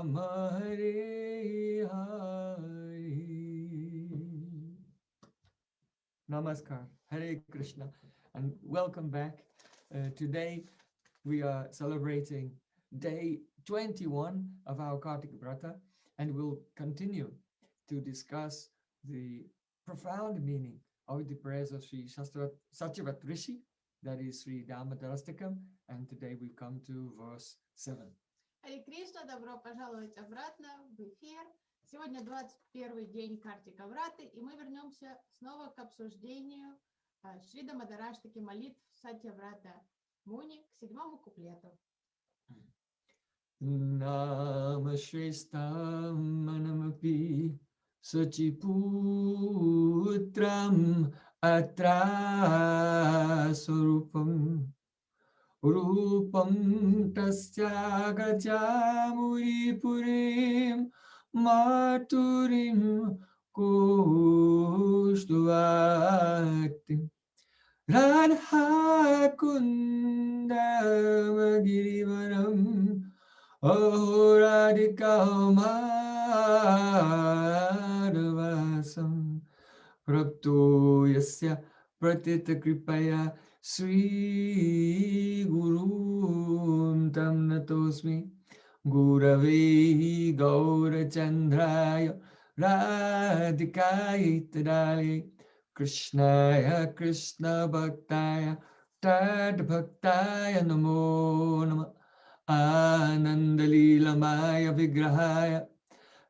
Rama, Hare Hare. Namaskar, Hare Krishna, and welcome back. Today we are celebrating day 21 of our Kartik Vrata, and we'll continue to discuss the profound meaning of the prayers of Sri Satyavat Rishi, that is Sri Damodarastakam, and today we come to verse 7. Харе Кришна, добро пожаловать обратно в эфир. Сегодня 21 день Картика Враты, и мы вернемся снова к обсуждению Шри Дамодараштаки молитв Сатьяврата Муни к 7-му куплету. Nama Shrestam Manamapi Sachiputram Atra Surupam Rupam Tasya Gajamuri Purim Maturim Kushtuvatim Radha Kundam Girivaram Ahoradika Madhavasam Prapto Yasya Pratita Kripaya Sri Guru Tam Natosmi Gurave Gaura Chandraya Radhikaya Tadali Krishnaya Krishna Bhaktaya Tad Bhaktaya Namo Namah Ananda Lila Maya Vigrahaya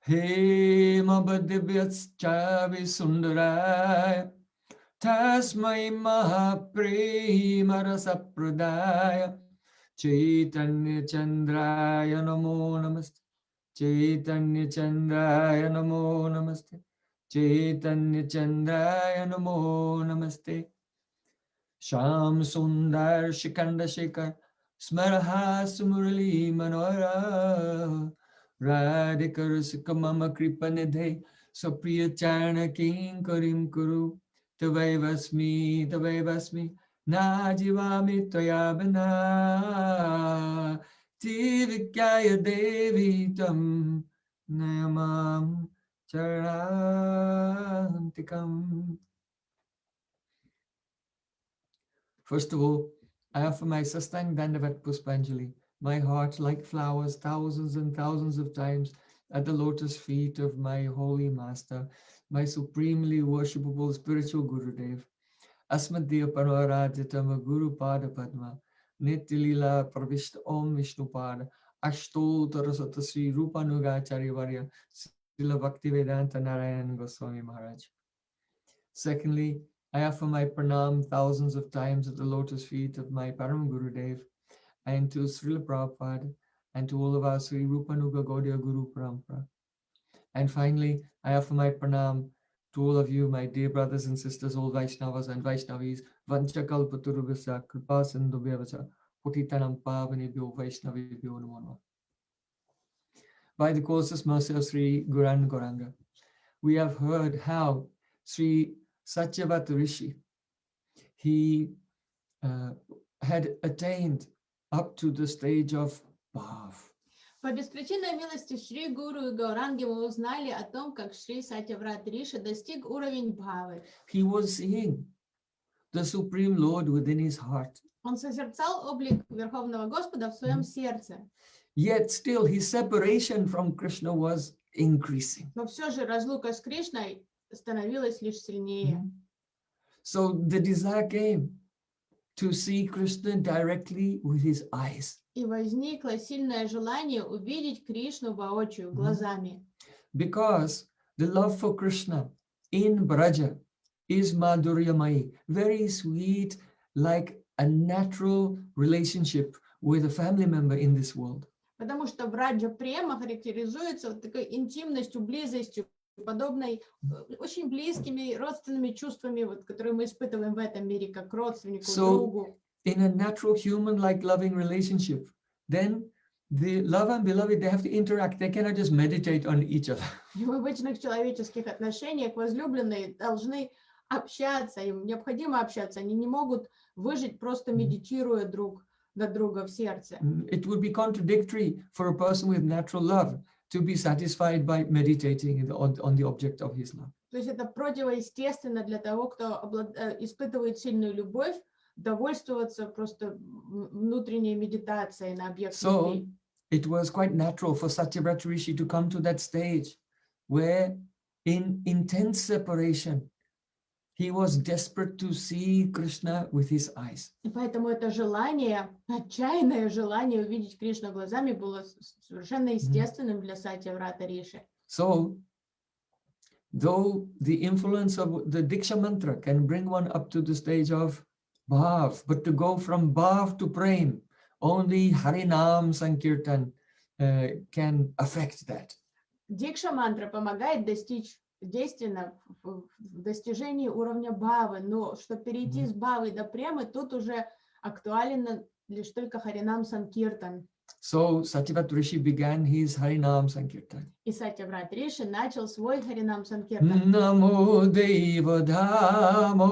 Hema Bhadivyatschavi Sundaraya Tasmai Mahaprema Rasapradaya Chaitanya Chandraya Namo Namaste Chaitanya Chandraya Namo Namaste Chaitanya Chandraya Namo Namaste Sham Sundar Shikanda Shekhar Smaraha Sumurali Manora Radhikar Sukamama Kripanidhe Sapriya Charna King Karim Kuru Tavai Vasmi Najivami Toyabana Tivikaya Devi Tam Nayamam Charantikam. First of all, I offer my Sastang Dandavat Puspanjali, my heart like flowers thousands and thousands of times at the lotus feet of my holy master, my supremely worshipable spiritual Gurudev. Asmadya Parvarajatama Guru Pada Padma, Nityalila Pravishta Om Vishnu Pada, Ashtol Tarasata Sri Rupanugacharya Varya, Srila Bhaktivedanta Narayan Goswami Maharaj. Secondly, I offer my pranam thousands of times at the lotus feet of my Param Gurudev and to Srila Prabhupada and to all of our Sri Rupanuga Gaudiya Guru Parampara. And finally, I offer my pranam to all of you, my dear brothers and sisters, all Vaishnavas and Vaishnavis, Vanchakalpaturubhasya Kripa Sindhubhyavacha Putitanam Pavanebhyo Vaishnavibhyo Namo Namaha. By the causeless mercy of Sri Guran Gauranga, we have heard how Sri Satyavata Rishi, he had attained up to the stage of Bhav. По беспричинной милости Шри Гуру и Гауранги мы узнали о том, как Шри Сатьяврат Риши достиг уровень Бхавы. He was seeing the Supreme Lord within his heart. Он созерцал облик Верховного Господа в своем сердце. Yet still his separation from Krishna was increasing. Но все же разлука с Кришной становилась лишь сильнее. So the desire came to see Krishna directly with his eyes. И возникло сильное желание увидеть Кришну воочию, глазами. Because the love for Krishna in Braja is Madhuryamai, very sweet, like a natural relationship with a family member in this world. Потому что Браджа Према характеризуется вот такой интимностью, близостью, подобной очень близкими родственными чувствами, вот, которые мы испытываем в этом мире, как родственнику, другу. In a natural human-like loving relationship, then the love and beloved, they have to interact. They cannot just meditate on each other. В обычных человеческих отношениях возлюбленные должны общаться, им необходимо общаться. Они не могут выжить, просто медитируя друг на друга в сердце. It would be contradictory for a person with natural love to be satisfied by meditating on the object of his love. То есть это противоестественно для того, кто испытывает сильную любовь, довольствоваться просто внутренней медитацией на объект So любви. it was quite natural for Satyavrata Rishi to come to that stage where in intense separation, he was desperate to see Krishna with his eyes. И поэтому это желание, отчаянное желание увидеть Кришну глазами было совершенно естественным для Сатьяврата Риши. So, though the influence of the Diksha mantra can bring one up to the stage of Bhav, but to go from Bhav to Preme, only Harinam Sankirtan can affect that. Дикша мантра помогает достичь действенно в достижении уровня бхавы, но чтобы перейти с бхавы до премы, тут уже актуален лишь только Харинам Санкиртан. So Satyavrata Rishi began his Harinam Sankirtan. И Сатьяврат Риши начал свой Харинам Санкиртан. Namo Deva Dhamo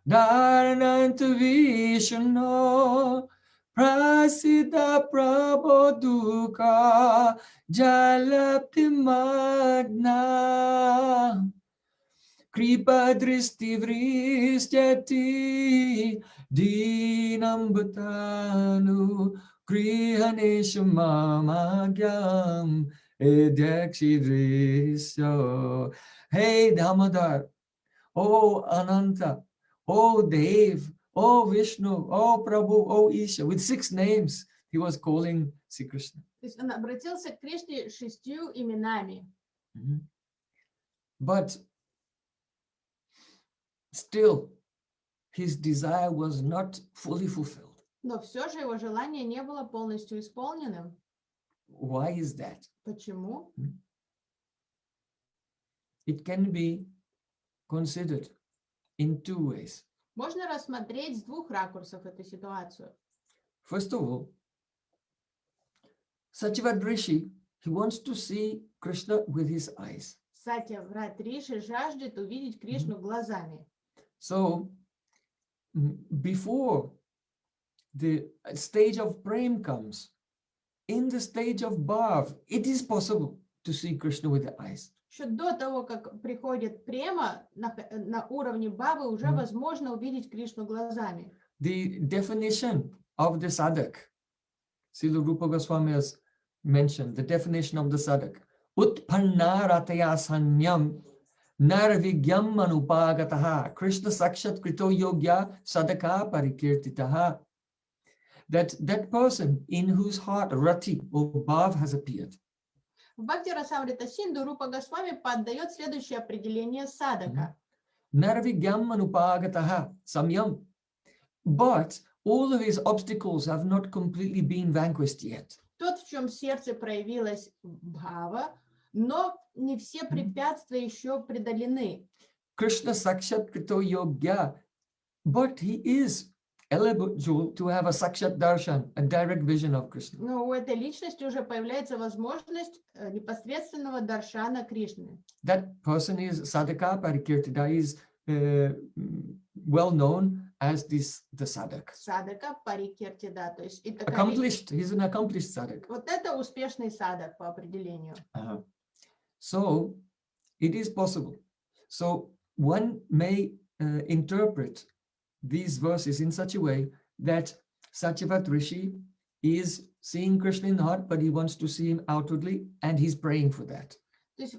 Dharananta Vishnu Prasiddha Prabodhuka Jalapti Magna Kripa Dristi Vristyati Dinam Bhatanu Krihaneshu Mamagyam Edakshidrisya. Hey Damodara, oh Ananta, oh Dev, oh Vishnu, oh Prabhu, oh Isha, with 6 names, he was calling Sri Krishna. То есть он обратился к Кришне 6 именами. But still, his desire was not fully fulfilled. Но все же его желание не было полностью исполненным. Why is that? Почему? It can be considered in 2 ways. Можно рассмотреть с 2 ракурсов эту ситуацию. First of all, Satyavrata Rishi, he wants to see Krishna with his eyes. Сатьяврат Риши жаждет увидеть Кришну глазами. So, before the stage of Prem comes, in the stage of Bhav, it is possible to see Krishna with the eyes. Еще до того, как приходит према, на уровне бхавы уже возможно увидеть Кришну глазами. The definition of the sadhak, Srila Rupa Goswami has mentioned the definition of the sadhak. Utpanna rataya sanyam narvigyam manupagataha Krishna sakshat krito yogya sadhaka parikirtitaha. That person in whose heart rati or bhav has appeared. В Бхакти Расамрита Синду Рупа Госвами поддает следующее определение садака. Narvigyam manupagataha samyam. But all of his obstacles have not completely been vanquished yet. Тот, в чем сердце проявилась бхава, но не все препятствия еще преодолены. Krishna sakshat krito yogya. But he is eligible to have a sakshat darshan, a direct vision of Krishna. Но у этой личности уже появляется возможность непосредственного даршана Кришны. That person is sadhaka parikirtita, is well known as the sadhak. Садака парикиртида, то есть Accomplished, he's an accomplished sadhak. вот это успешный садак по определению. So it is possible. So one may interpret these verses in such a way that Satyavrata Rishi is seeing Krishna in the heart, but he wants to see him outwardly, and he's praying for that. То есть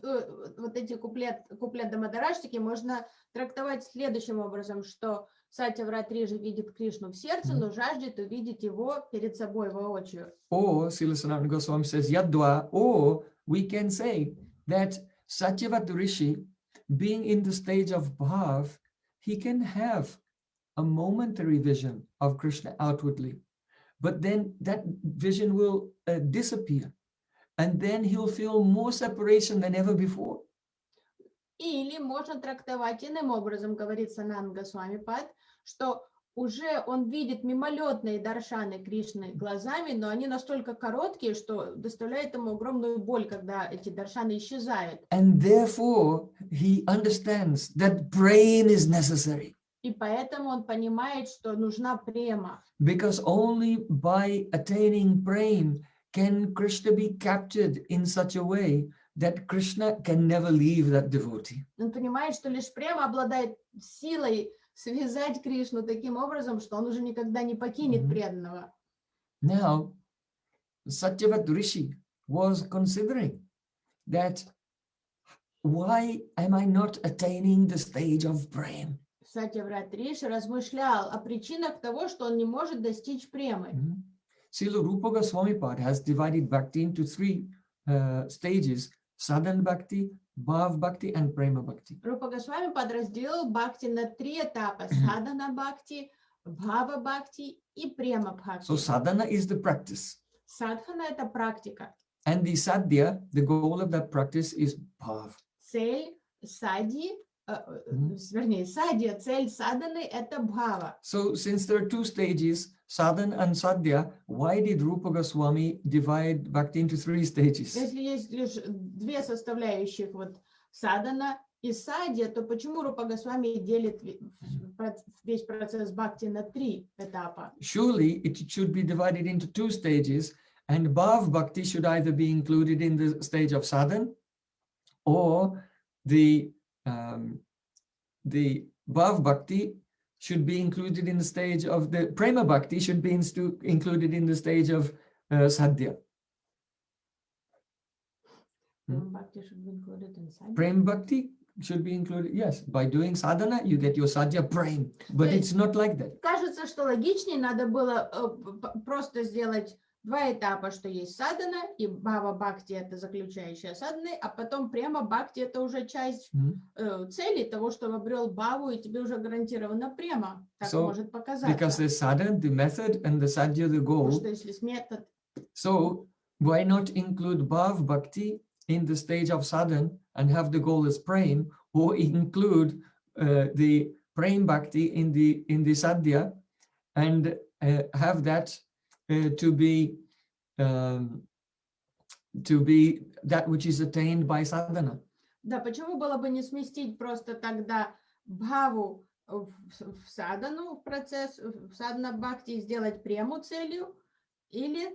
вот эти куплет Дамодараштики можно трактовать следующим образом, что Сатьяврат Риши видит Кришну в сердце, но жаждет увидеть его перед собой воочию. Or Srila Sanatana Goswami says Yadva, or we can say that Satyavrata Rishi, being in the stage of Bhav, he can have a momentary vision of Krishna outwardly, but then that vision will disappear, and then he'll feel more separation than ever before. Или можно трактовать иным образом, говорит Санатана Госвами Пад, что уже он видит мимолетные даршаны Кришны глазами, но они настолько короткие, что доставляет ему огромную боль, когда эти даршаны исчезают. And therefore, he understands that praying is necessary. И поэтому он понимает, что нужна према. Because only by attaining praying can Krishna be captured in such a way that Krishna can never leave that devotee. Он понимает, что лишь Према обладает силой связать Кришну таким образом, что он уже никогда не покинет преданного. Now, Satyavat Rishi was considering that why am I not attaining the stage of Prem? Сатьяврат Риши размышлял о причинах того, что он не может достичь Премы. Srila Rupa Goswami Pad has divided bhakti into three stages: sadhana bhakti, bhav bhakti, and prema bhakti. Рупа Госвами подразделил бхакти на 3 этапа: садхана бхакти, бхава бхакти и према бхакти. So sadhana is the practice, Садхана — это практика. and the sadhya, the goal of that practice is bhav. Цель сади, вернее, садья, цель садханы — это бхава. So since there are two stages, sadhana and sadhya, why did Rupa Goswami divide bhakti into three stages? Если есть лишь 2 составляющих, вот садхана и садья, то почему Рупа Госвами делит весь процесс бхакти на 3 этапа? Surely it should be divided into 2 stages, and bhav bhakti should either be included in the stage of sadhana, or the bhav bhakti should be included in the stage of the prema bhakti should be included in the stage of sadhya. Bhakti should be included in sadhya. Prem bhakti should be included, yes. By doing sadhana, you get your sadhya prem, but it's not like that. Кажется, что логичнее надо было просто сделать 2 этапа, что есть садхана, и бхава бхакти — это заключающая садханы, а потом према бхакти — это уже часть цели того, что обрел бхаву, и тебе уже гарантирована према. Так может показаться. Because the sadhana, the method, and the sadhya, the goal. Потому что если с метод. So why not include bhav bhakti in the stage of sadhana and have the goal as prem, or include the prem bhakti in the sadhya and have that to be that which is attained by sadhana. Да, почему было бы не сместить просто тогда бхаву в садхану, в процесс, в садхана бхакти, и сделать прему целью, или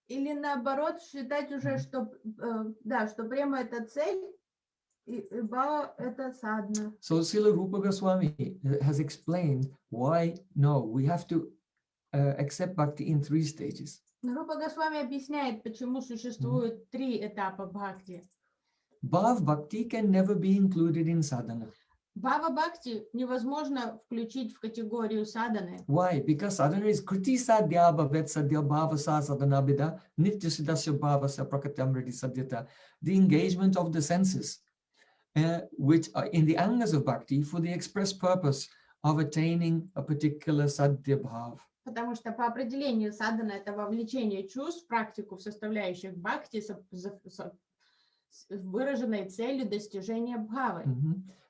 наоборот считать уже, что да, что према — это цель, и бхава — это садхана. So Srila Rupa Goswami has explained why no, we have to accept bhakti in 3 stages. Рупа Госвами объясняет, почему существует 3 этапа бхакти. Bhav bhakti can never be included in sadhana. Бхава бхакти невозможно включить в категорию садханы. Why? Because sadhana is kriti sadhya bhavet sadhya bhavasa sadhana bida nitya siddhasya bhavasya prakatyamriti sadhyata. The engagement of the senses, which are in the angas of bhakti for the express purpose of attaining a particular sadhya bhav. Потому что по определению садхана — это вовлечение чувств в практику в составляющих бхакти с выраженной целью достижения бхавы.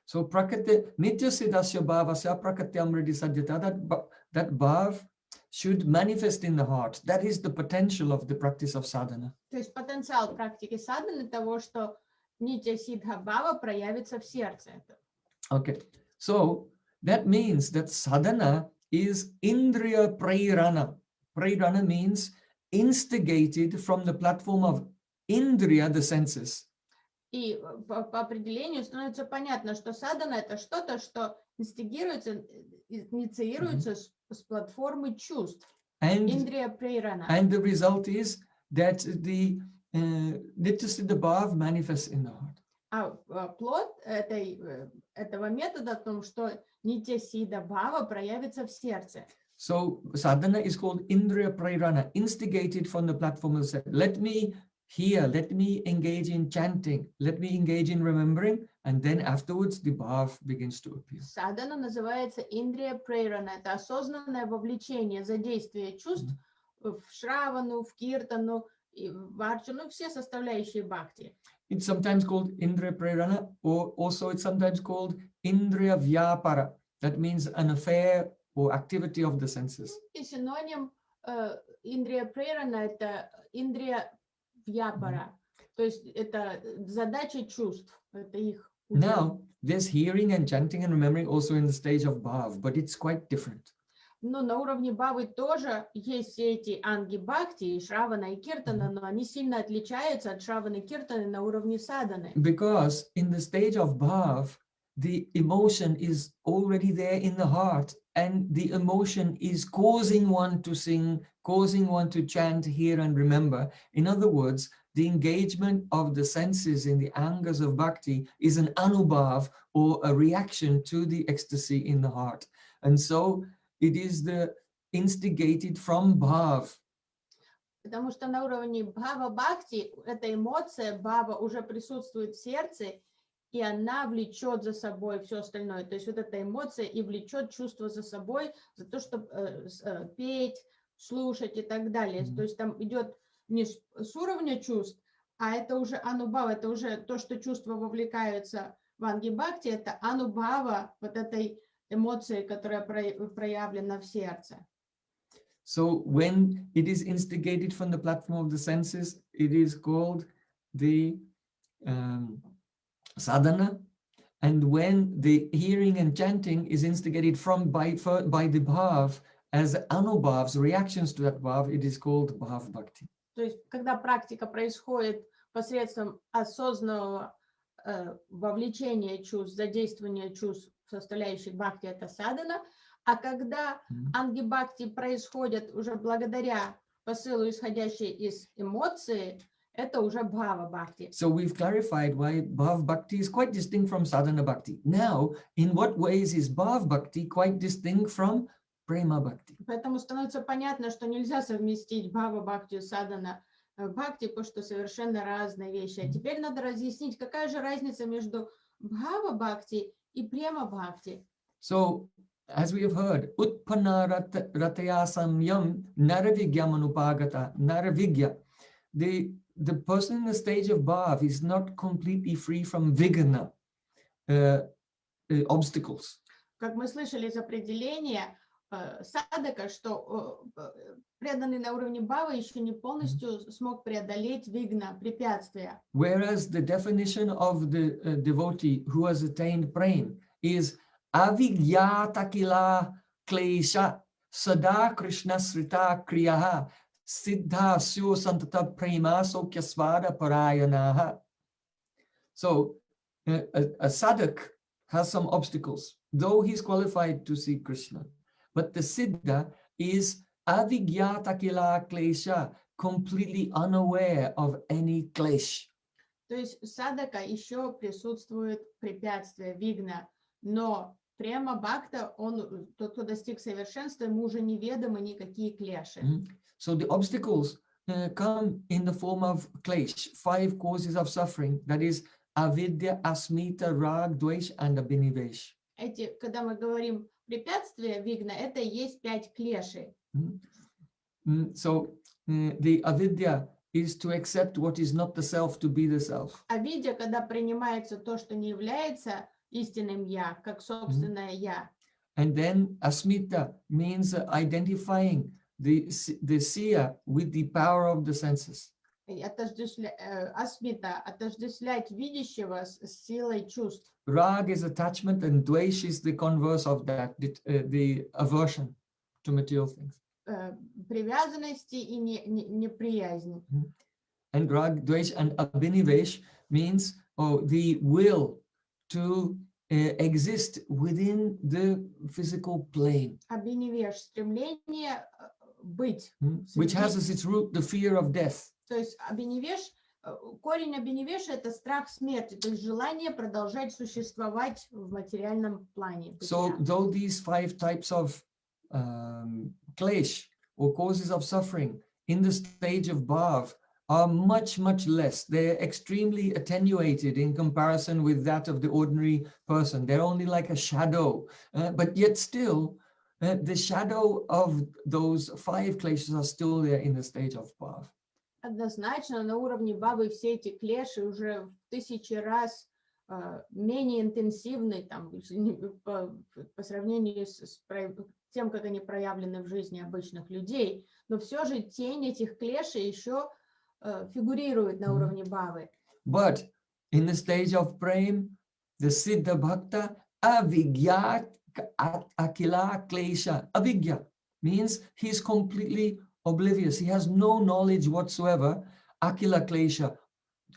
So prakati nitya siddhasya bhavasya prakatyamriti sadhyata, that bhav should manifest in the heart. That is the potential of the practice of sadhana. То есть потенциал практики садханы того, что нитья сиддха бхава проявится в сердце. Okay, so that means that sadhana is indriya prayrana. Prayrana means instigated from the platform of indriya, the senses. И по определению становится понятно, что садхана — это что-то, что инициируется с платформы чувств. Индрия прейрана. And the result is that the nitya siddha bhav manifests in the heart. А плод этого метода в том, что нитья сиддха бхава проявится в сердце. So sadhana is called indriya prayrana, instigated from the platform of the sense. Let me hear, let me engage in chanting, let me engage in remembering, and then afterwards the bhav begins to appear. Садхана называется индрия прейрана. Это осознанное вовлечение, задействие чувств в шравану, в киртану, в арчану, все составляющие бхакти. It's sometimes called indriya prayrana, or also it's sometimes called indriya vyapara. That means an affair or activity of the senses. И синоним индрия прейрана — это индрия vyapara. То есть это задача чувств, это их. Now, there's hearing and chanting and remembering also in the stage of bhav, but it's quite different. Ну, на уровне бхавы тоже есть все эти анги бхакти, и шравана, и киртана, но они сильно отличаются от шраваны и киртаны на уровне садханы. Because in the stage of bhav, the emotion is already there in the heart, and the emotion is causing one to sing, causing one to chant, hear, and remember. In other words, the engagement of the senses in the angas of bhakti is an anubhav, or a reaction to the ecstasy in the heart. And so it is the instigated from bhav. Потому что на уровне бхава бхакти эта эмоция бхава уже присутствует в сердце, и она влечет за собой все остальное. То есть вот эта эмоция и влечет чувство за собой, за то, чтобы петь, слушать и так далее. То есть там идет не с уровня чувств, а это уже анубхава, это уже то, что чувства вовлекаются в анги бхакти, это анубхава вот этой эмоции, которая проявлена в сердце. So when it is instigated from the platform of the senses, it is called the sadhana. And when the hearing and chanting is instigated by the bhav as anubhavs, reactions to that bhav, it is called bhav bhakti. То есть, когда практика происходит посредством осознанного вовлечения чувств, задействования чувств, составляющих бхакти, это садхана, а когда анги бхакти происходят уже благодаря посылу, исходящей из эмоции, это уже бхава бхакти. So we've clarified why bhav bhakti is quite distinct from sadhana bhakti. Now, in what ways is bhav bhakti quite distinct from prema bhakti? Поэтому становится понятно, что нельзя совместить бхава бхакти и садхана бхакти, потому что совершенно разные вещи. А теперь надо разъяснить, какая же разница между бхава бхакти и према бхакти. So, as we have heard, utpanna rataya samyam naravigyam naravigya. The person in the stage of bhav is not completely free from vigna, obstacles. Как мы слышали из определения садака, что преданный на уровне бхавы еще не полностью смог преодолеть вигна, препятствия. Whereas the definition of the devotee who has attained prema is avigyata kila klesha sada krishna srita kriyaha siddha syo santata prema sokyasvada parayanaha. So a sadhak has some obstacles, though he's qualified to see Krishna. But the siddha is avigyata kila klesha, completely unaware of any klesh. То есть садака еще присутствует препятствие, вигна, но према бхакта, он, тот, кто достиг совершенства, ему уже неведомы никакие клеши. So the obstacles come in the form of klesh, 5 causes of suffering, that is avidya, asmita, rag, dvesh, and abhinivesh. Эти, когда мы говорим препятствия, вигна, это и есть 5 клешей. So the avidya is to accept what is not the self to be the self. Авидья, когда принимается то, что не является истинным я, как собственное я. And then asmita means identifying the seer with the power of the senses. Асмита, отождествлять видящего с силой чувств. Rag is attachment, and dvesh is the converse of that, the aversion to material things. Привязанности и неприязнь. And rag, dvesh, and abhinivesh means the will to exist within the physical plane. Абхинивеш, стремление быть. Which has as its root the fear of death. То есть абхинивеш, корень абхинивеша это страх смерти, то есть желание продолжать существовать в материальном плане. So though these 5 types of klesh or causes of suffering in the stage of bhav are much, much less. They're extremely attenuated in comparison with that of the ordinary person. They're only like a shadow, but yet still the shadow of those 5 kleshas are still there in the stage of bhav. Однозначно на уровне бабы все эти клеши уже в 1000 раз менее интенсивны там, по сравнению с тем, как они проявлены в жизни обычных людей, но все же тень этих клешей еще фигурирует на уровне бавы. But in the stage of prema, the siddha bhakta avigya akila klesha, avigya, means he's completely oblivious. He has no knowledge whatsoever, akila klesha,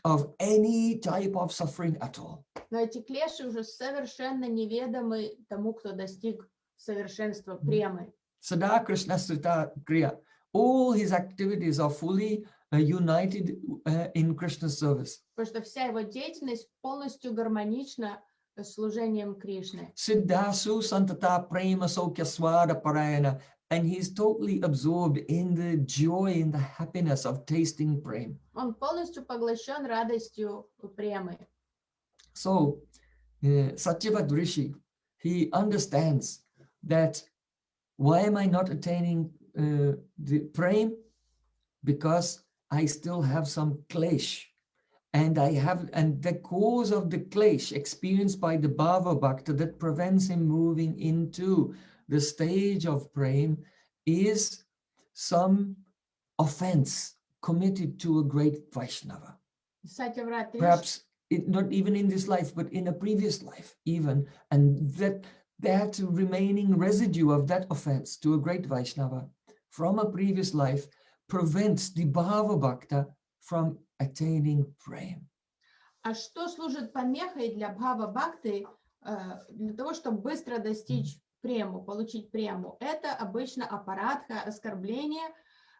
of any type of suffering at all. Но эти клеши уже совершенно неведомы тому, кто достиг совершенства премы. Sada Krishna Srita Kriya. All his activities are fully united in Krishna's service. Потому что вся его деятельность полностью гармонична с служением Кришны. Siddhasu Santata Prema Sokya Swada Parayana. And he's totally absorbed in the joy, in the happiness of tasting Prem. Он полностью поглощен радостью премы. So, Satyavat Rishi, he understands that why am I not attaining the Prem? Because I still have some klesh. And the cause of the klesh experienced by the Bhava Bhakta that prevents him moving into the stage of Prem is some offense committed to a great Vaishnava. Сатьяврат Риши Perhaps not even in this life, but in a previous life even. And that remaining residue of that offense to a great Vaishnava from a previous life prevents the Bhava Bhakta from attaining Prem. А что служит помехой для Бхава Бхакты, для того, чтобы быстро достичь прему, получить прему? Это обычно аппаратха, оскорбление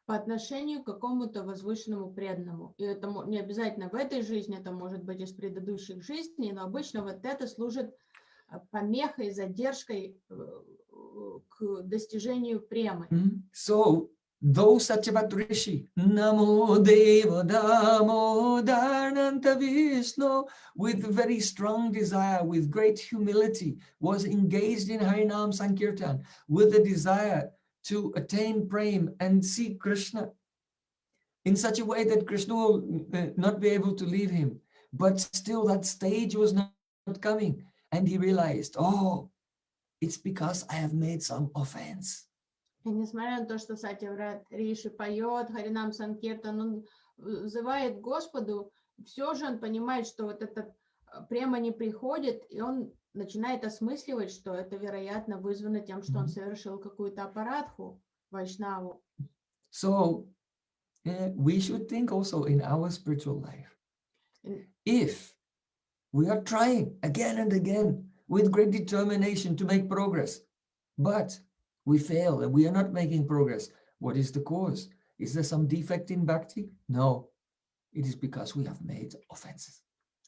по отношению к какому-то возвышенному преданному. И это не обязательно в этой жизни, это может быть из предыдущих жизней, но обычно вот это служит помехой, задержкой к достижению премы. So, though Satyavat Rishi, Namo Deva Damodarananta Vishnu, with very strong desire, with great humility, was engaged in Harinam Sankirtan, with a desire to attain Prem and see Krishna in such a way that Krishna will not be able to leave him. But still that stage was not coming. And he realized, oh, it's because I have made some offense. И несмотря на то, что Сатьяврат Риши поет, Харинам Санкиртан, он взывает к Господу, все же он понимает, что вот этот према не приходит, и он начинает осмысливать, что это, вероятно, вызвано тем, что он совершил какую-то аппаратху, вайшнаву. So, we should think also in our spiritual life. If we are trying again and again with great determination to make progress, but we fail and we are not making progress, what is the cause? Is there some defect in bhakti? No, it is because we have made offenses.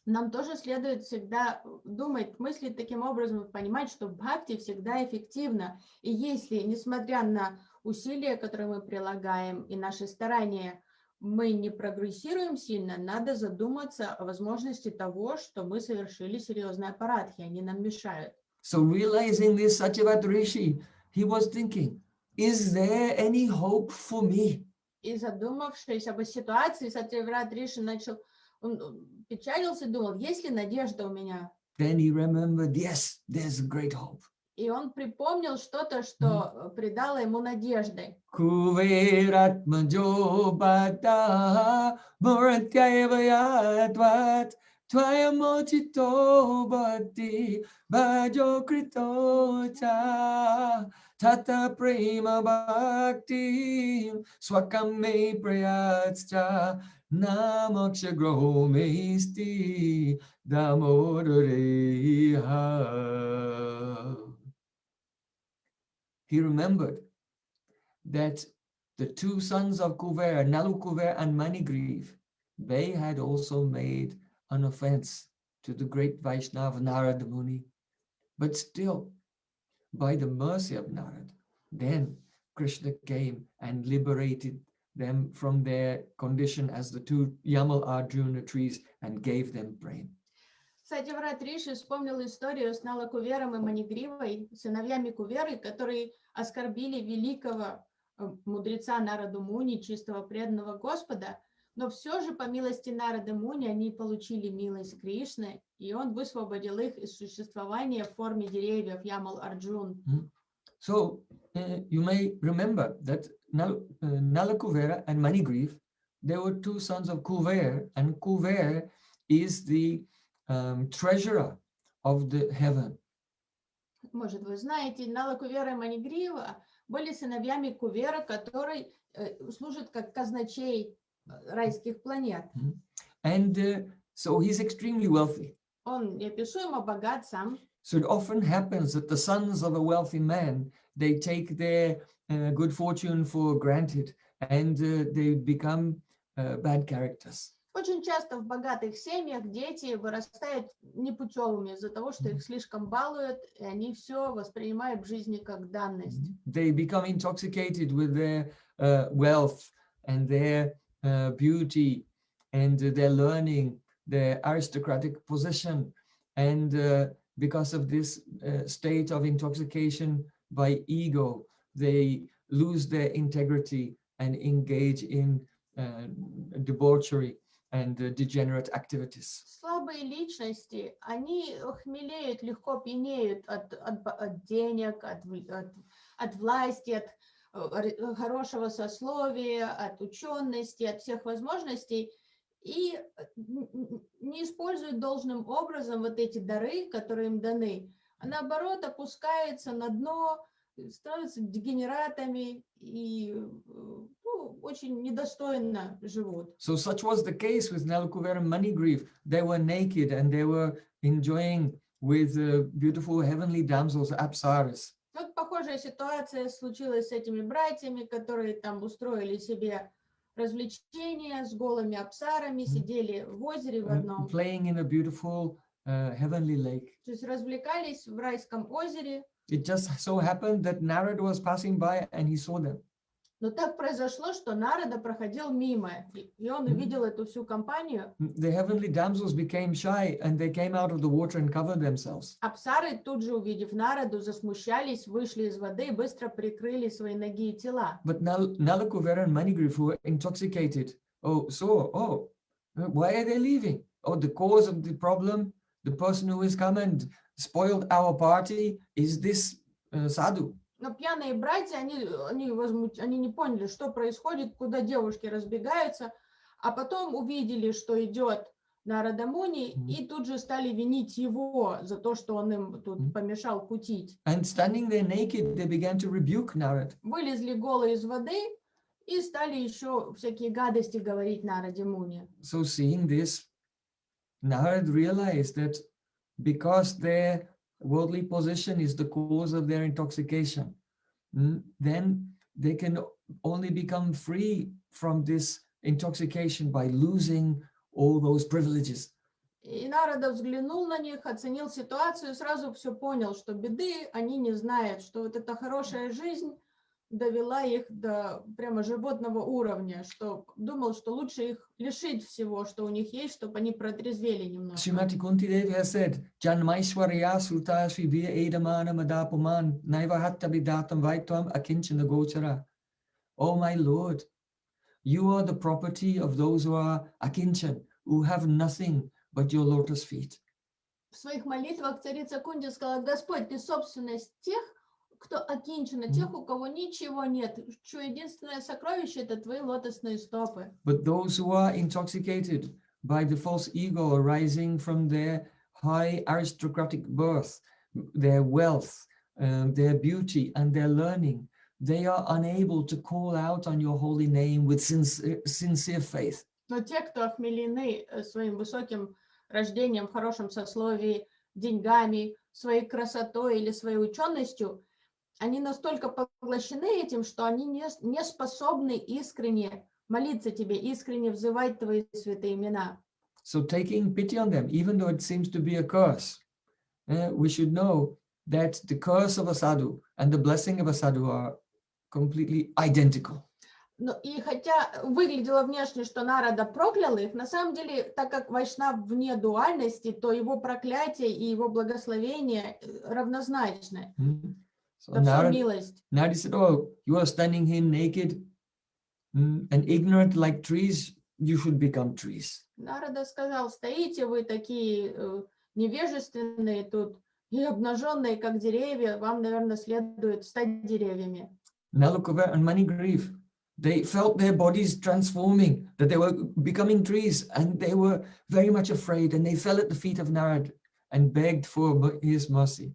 Нам тоже следует всегда думать, мыслить таким образом, понимать, что бхакти всегда эффективно. И если, несмотря на усилия, которые мы прилагаем, и наши старания, мы не прогрессируем сильно, надо задуматься о возможности того, что мы совершили серьезные аппаратхи, они нам мешают. So realizing this, Satyavat Rishi, he was thinking, is there any hope for me? И задумавшись об ситуации, Сатьяврат Риши начал, он печалился и думал, есть ли надежда у меня? Then he remembered, yes, there's great hope. И он припомнил что-то, что придало ему надежды. Kuveratmajo bata muratyayavayatvat tvayamochito bhakti bhajo kritocha tata prema bhakti swakame prayatscha namaksha graho meisti damodareha. He remembered that the two sons of Kuver, Nalu Kuver and Manigriv, they had also made an offense to the great Vaishnava Narada Muni. But still, by the mercy of Narada, then Krishna came and liberated them from their condition as the two Yamal Arjuna trees and gave them Prem. Сатьяврат Риши вспомнил историю с Нала Кувером и Манигривой, сыновьями Куверы, которые оскорбили великого мудреца Нараду Муни, чистого преданного Господа, но все же по милости Нарады Муни они получили милость Кришны, и он высвободил их из существования в форме деревьев Ямал Арджун. So you may remember that Nala Kuvera and Manigriv, they were two sons of Kuver, and Kuver is the treasurer of the heaven. Может, вы знаете, Нала, Кувера и Манигрива были сыновьями Кувера, который служит как казначей райских планет. And so he's extremely wealthy. Он неописуемо богат сам. So it often happens that the sons of a wealthy man, they take their good fortune for granted, and they become bad characters. Очень часто в богатых семьях дети вырастают непутевыми из-за того, что их слишком балуют, и они все воспринимают в жизни как данность. They become intoxicated with their wealth and their beauty and their learning, their aristocratic position, and because of this state of intoxication by ego, they lose their integrity and engage in debauchery and degenerate activities. Слабые личности, они хмелеют, легко пьянеют от денег, от власти, от хорошего сословия, от учености, от всех возможностей, и не используют должным образом вот эти дары, которые им даны, а наоборот опускаются на дно, становятся дегенератами и очень недостойно живут. So such was the case with Nalkuver and Manigriv. They were naked and they were enjoying with beautiful heavenly damsels, apsaras. Вот похожая ситуация случилась с этими братьями, которые там устроили себе развлечения с голыми апсарами, сидели в озере в одном. Playing in a beautiful heavenly lake. То есть развлекались в райском озере. It just so happened that Narad was passing by and he saw them. Но так произошло, что Нарада проходил мимо, и он увидел эту всю компанию. The heavenly damsels became shy and they came out of the water and covered themselves. Апсары, тут же увидев Нараду, засмущались, вышли из воды и быстро прикрыли свои ноги и тела. But Nalakuvera and Manigriv, who were intoxicated, why are they leaving? Oh, the cause of the problem, the person who has come and spoiled our party is this sadhu. Но пьяные братья, они не поняли, что происходит, куда девушки разбегаются, а потом увидели, что идет Нарада Муни, и тут же стали винить его за то, что он им тут помешал кутить. And standing there naked, they began to rebuke Narad. Вылезли голые из воды и стали еще всякие гадости говорить Нараде Муни. So seeing this, Narad realized that because their worldly position is the cause of their intoxication, then they can only become free from this intoxication by losing all those privileges. И Нарада взглянул на них, оценил ситуацию, сразу все понял, что беды они не знают, что вот эта хорошая жизнь довела их до прямо животного уровня, что думал, что лучше их лишить всего, что у них есть, чтобы они протрезвели немного. Srimati Kunti Devi has said, Janmaishwarya Sruta Sriviya Edamana Madapuman Naivahatta Vidatam Vaitvam Akinchana Gochara. Oh my Lord, you are the property of those who are Akinchan, who have nothing but your lotus feet. В своих молитвах царица Кунди сказала: Господь, ты собственность тех, кто окинчен, тех, у кого ничего нет, чье единственное сокровище — это твои лотосные стопы. But those who are intoxicated by the false ego arising from their high aristocratic birth, their wealth, their beauty, and their learning, they are unable to call out on your holy name with sincere faith. Но те, кто охмелены своим высоким рождением в хорошем сословии, деньгами, своей красотой или своей ученостью, они настолько поглощены этим, что они не способны искренне молиться тебе, искренне взывать твои святые имена. So taking pity on them, even though it seems to be a curse, we should know that the curse of a sadhu and the blessing of a sadhu are completely identical. Ну, и хотя выглядело внешне, что Нарада проклял их, на самом деле, так как Вайшнав вне дуальности, то его проклятие и его благословение равнозначны. So Narad said, oh, you are standing here naked and ignorant like trees, you should become trees. Нарада сказал: стоите вы такие невежественные тут и обнаженные, как деревья, вам, наверное, следует стать деревьями. Nalukava and Manigriv, they felt their bodies transforming, that they were becoming trees, and they were very much afraid, and they fell at the feet of Narad and begged for his mercy.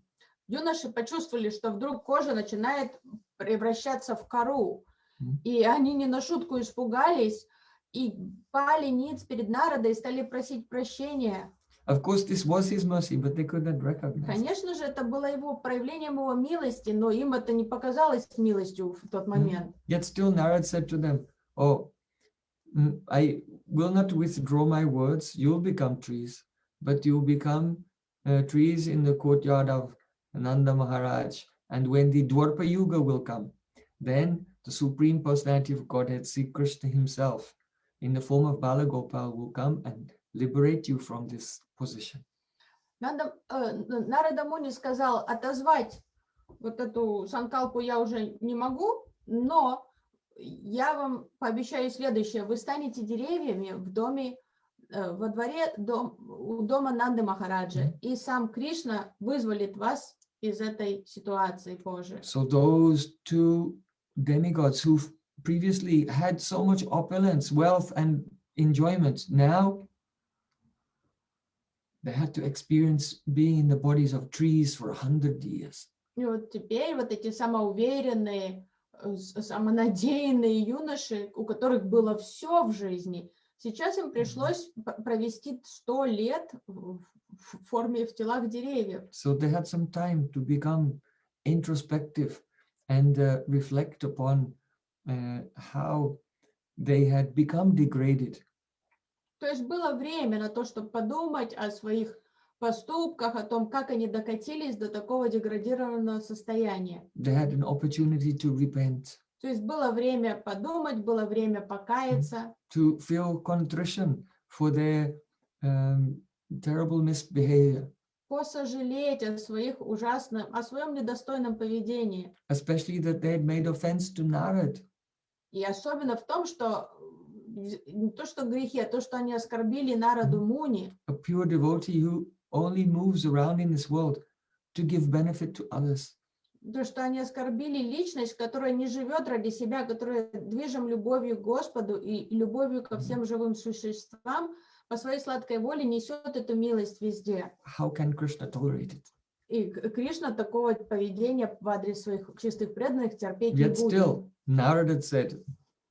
юноши почувствовали, что вдруг кожа начинает превращаться в кору. Мгм. И они не на шутку испугались и пали ниц перед Народой и стали просить прощения. Of course, this was his mercy, but they could not recognize it. Конечно же, это было его проявлением его милости, но им это не показалось милостью в тот момент. Yet still Narad said to them, "Oh, I will not withdraw my words. You'll become trees, but you'll become trees in the courtyard of Nanda Maharaj. And when the Dwarpa Yuga will come, then the Supreme Personality of Godhead, Sri Krishna himself, in the form of Balagopal, will come and liberate you from this position." Нарада Муни сказал, отозвать вот эту санкалпу я уже не могу, но я вам пообещаю следующее. Вы станете деревьями в доме, во дворе у дома Нанды Махараджа, и сам Кришна вызволит вас из этой ситуации позже. So those two demigods who previously had so much opulence, wealth, and enjoyment, now they had to experience being in the bodies of trees for 100 years. И вот теперь вот эти самоуверенные, самонадеянные юноши, у которых было все в жизни, сейчас им пришлось провести 100 лет в форме, в телах деревьев. So they had some time to become introspective and reflect upon how they had become degraded. То есть было время на то, чтобы подумать о своих поступках, о том, как они докатились до такого деградированного состояния. They had an opportunity to repent, То есть было время подумать, было время покаяться, to feel contrition for their terrible misbehavior, посожалеть о своем недостойном поведении. especially that they had made offense to Narad. И особенно в том, что не то, что грехи, а то, что они оскорбили Нараду Муни, A pure devotee who only moves around in this world to give benefit to others. то, что они оскорбили личность, которая не живет ради себя, которая движим любовью к Господу и любовью ко всем живым существам, по своей сладкой воле несет эту милость везде. How can Krishna tolerate it? И Кришна такого поведения в адрес своих чистых преданных терпеть не Yet будет. still, Narada had said,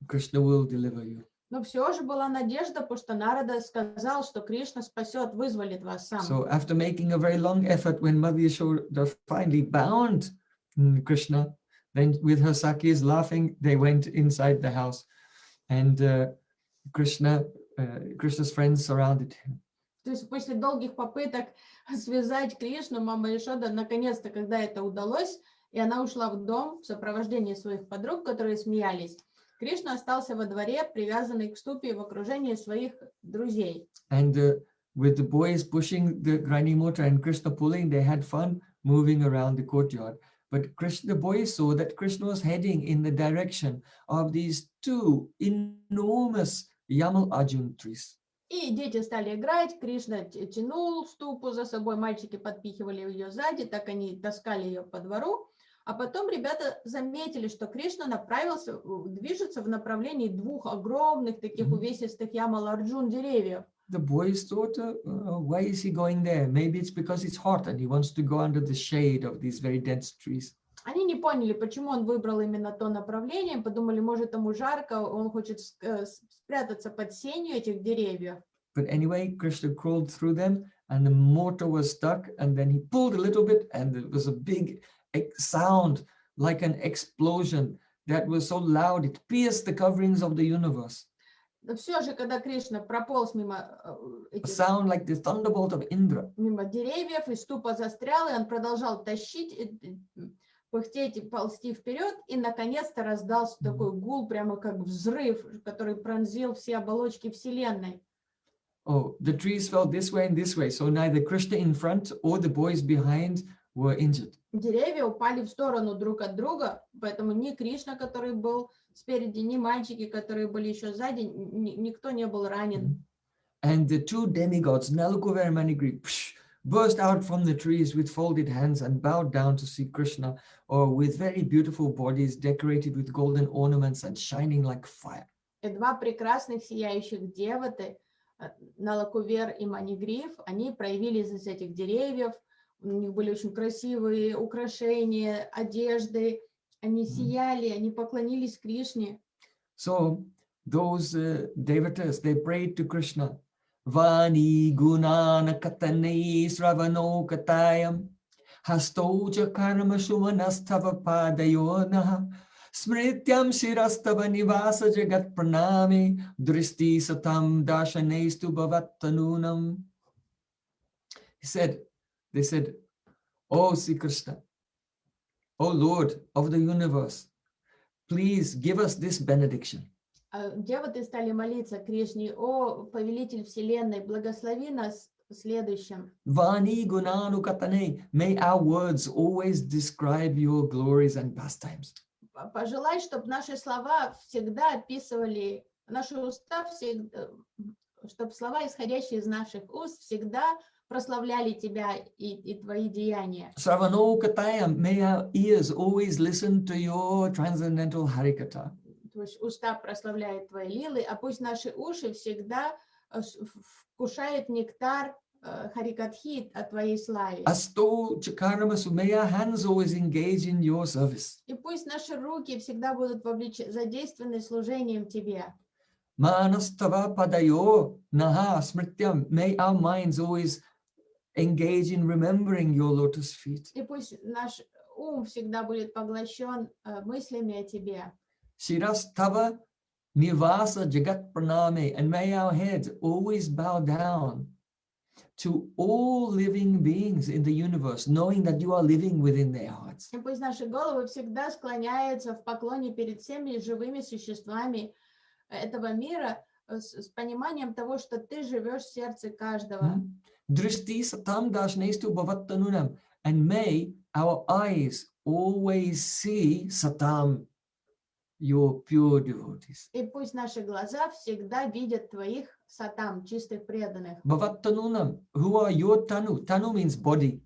Krishna will deliver you. Но все же была надежда, потому что Нарада сказал, что Кришна спасет, вызволит вас сам. So after making a very long effort, when Mother Yashoda finally bound Krishna, then with her Sakis laughing, they went inside the house, and Krishna's friends surrounded him. То есть после долгих попыток связать Кришну, мама Яшода, наконец-то, когда это удалось, и она ушла в дом в сопровождении своих подруг, которые смеялись, Кришна остался во дворе, привязанный к ступе в окружении своих друзей. And with the boys pushing the grinding mortar and Krishna pulling, they had fun moving around the courtyard. But the boys saw that Krishna was heading in the direction of these two enormous Yamal Arjun trees. И дети стали играть, Кришна тянул ступу за собой, мальчики подпихивали ее сзади, так они таскали ее по двору. А потом ребята заметили, что Кришна движется в направлении двух огромных таких увесистых Ямал-Арджун деревьев. The boys thought, why is he going there? Maybe it's because it's hot and he wants to go under the shade of these very dense trees. Они не поняли, почему он выбрал именно то направление, подумали, может, ему жарко, он хочет спрятаться под сенью этих деревьев. But anyway, Krishna crawled through them and the mortar was stuck, and then he pulled a little bit and there was a big sound like an explosion that was so loud it pierced the coverings of the universe. Но все же, когда Кришна прополз мимо A sound like the thunderbolt of Indra. мимо деревьев, и ступа застряла, и он продолжал тащить, пыхтеть и ползти вперед, и наконец-то раздался такой гул, прямо как взрыв, который пронзил все оболочки Вселенной. Oh, the trees fell this way and this way, so neither Krishna in front or the boys behind were injured. Деревья упали в сторону друг от друга, поэтому ни Кришна, который был спереди, ни мальчики, которые были еще сзади, никто не был ранен. And the two demigods, Nalakuvara and Manigri, burst out from the trees with folded hands and bowed down to see Krishna, or with very beautiful bodies decorated with golden ornaments and shining like fire. И два прекрасных сияющих деваты, Налакувер и Манигриф, они проявились из этих деревьев, у них были очень красивые украшения, одежды, они сияли, они поклонились Кришне. So those devatas, they prayed to Krishna. Vani gunana katane sravano katayam hastoja karma sumanastava padayonaha smrityam shirastava nivasa jagat pranami dristi satam dashanestu bhavattanunam. They said, Oh Sri Krishna, O Lord of the universe, please give us this benediction. Деваты стали молиться Кришне: о, повелитель вселенной, благослови нас следующим. Vani gunanu katane, may our words always describe your glories and pastimes. Пожелай, чтобы наши слова всегда описывали, наши уста всегда, чтобы слова, исходящие из наших уст, всегда прославляли тебя и твои деяния. Sravano katayam, may our ears always listen to your transcendental harikatha. То есть уста прославляют твои лилы, а пусть наши уши всегда вкушают нектар харикатхи о твоей славе. Asto chakaramasu, may our hands always engage in your service. И пусть наши руки всегда будут задействованы служением тебе. Manastava padayo naha smrityam, may our minds always engage in remembering your lotus feet. И пусть наш ум всегда будет поглощен мыслями о тебе. Shirastava nivasa jagat praname, and may our heads always bow down to all living beings in the universe, knowing that you are living within their hearts. И пусть наши головы всегда склоняются в поклоне перед всеми живыми существами этого мира с пониманием того, что ты живешь в сердце каждого. Drishti satam dashnestu bhavattanunam, and may our eyes always see satam, your pure devotees. И пусть наши глаза всегда видят твоих сатам, чистых преданных. Bhavattanunam, who are your tanu. Tanu means body.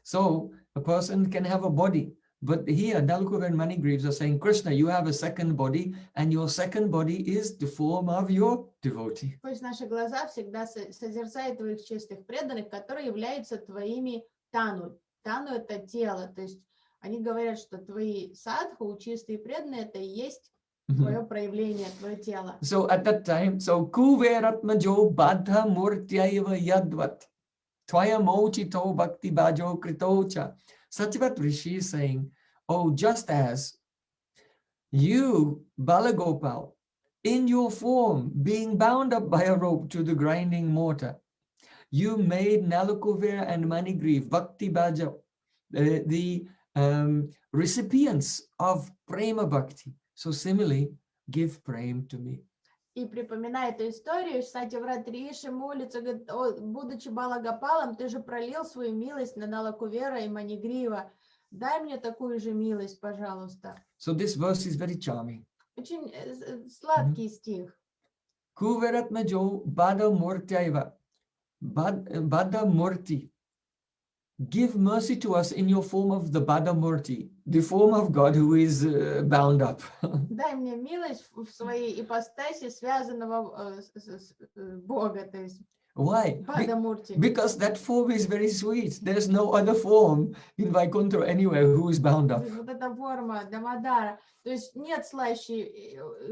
So a person can have a body. But here, Nalkuva and Manigreaves are saying, Krishna, you have a second body, and your second body is the form of your devotee. Пусть наши глаза всегда созерцают твоих чистых преданных, которые являются твоими тану. Тану — это тело. То есть они говорят, что твои садху, чистые преданные, это и есть твое проявление, твое тело. So at that time, so kuveratmajo badha murtyaiva yadvat tvaya mochito bhakti bhajo kritocha. Satyavat Rishi is saying, oh, just as you, Balagopal, in your form, being bound up by a rope to the grinding mortar, you made Nalakuvera and Manigriv, Bhakti Bhaja, the recipients of Prema Bhakti. So similarly, give Prem to me. И припоминая эту историю, Сатьяврат Риши молится, говорит: будучи Балагапалом, ты же пролил свою милость на Налакувера и Манигрива. Дай мне такую же милость, пожалуйста. So this verse is very charming. Очень сладкий стих. Kuveratmajo Bada Murtyaiva, Bada Murti. Give mercy to us in your form of the Bada Murti, the form of God who is bound up. Дай мне милость в своей ипостаси связанного Бога, то есть Why? Бада Мурти. Because that form is very sweet. There's no other form in Vaikuntha anywhere who is bound up. Вот эта форма Дамодара. То есть нет слаще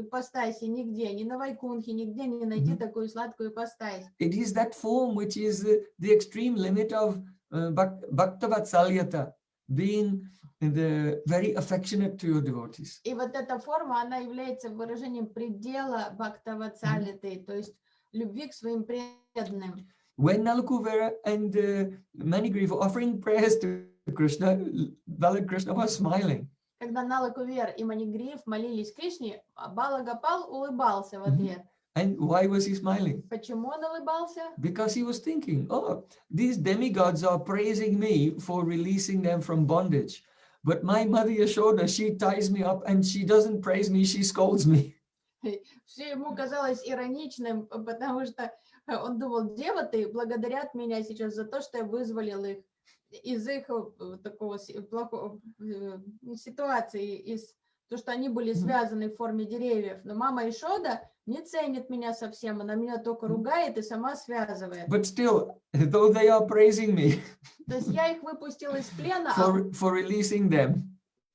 ипостаси нигде, ни на Вайкунхе, нигде не найти такую сладкую ипостась. It is that form which is the extreme limit of Bhaktavatsaliata, being very affectionate to your devotees. И вот эта форма, она является выражением предела Бхактаватсалиты, то есть любви к своим преданным. When Nalakuvera and Manigriva were offering prayers to Krishna, Lord Krishna was smiling. Когда Налакувер и Манигрив молились Кришне, Балагапал улыбался в ответ. And why was he smiling? Почему он улыбался? Because he was thinking, oh, these demigods are praising me for releasing them from bondage. But my mother Yashoda, she ties me up and she doesn't praise me, she scolds me. Все ему казалось ироничным, потому что он думал: деваты благодарят меня сейчас за то, что я вызволил их из их такого плохого ситуации, из то, что они были связаны в форме деревьев. Но мама Ишода не ценит меня совсем, она меня только ругает и сама связывает. But still, though they are praising me То есть я их выпустила из плена, for releasing them,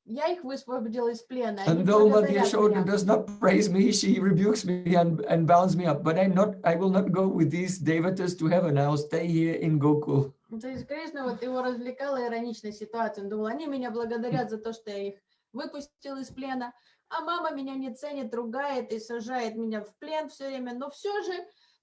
я их высвободила из плена, они and though Mother благодарят Yashoda меня. does not praise me, she rebukes me and bounds me up. But I will not go with these devatas to heaven. I will stay here in Gokul. То есть Кришна вот его развлекала ироничной ситуацией. Он думал, они меня благодарят за то, что я их выпустил из плена, а мама меня не ценит, ругает и сажает меня в плен все время. Но все же,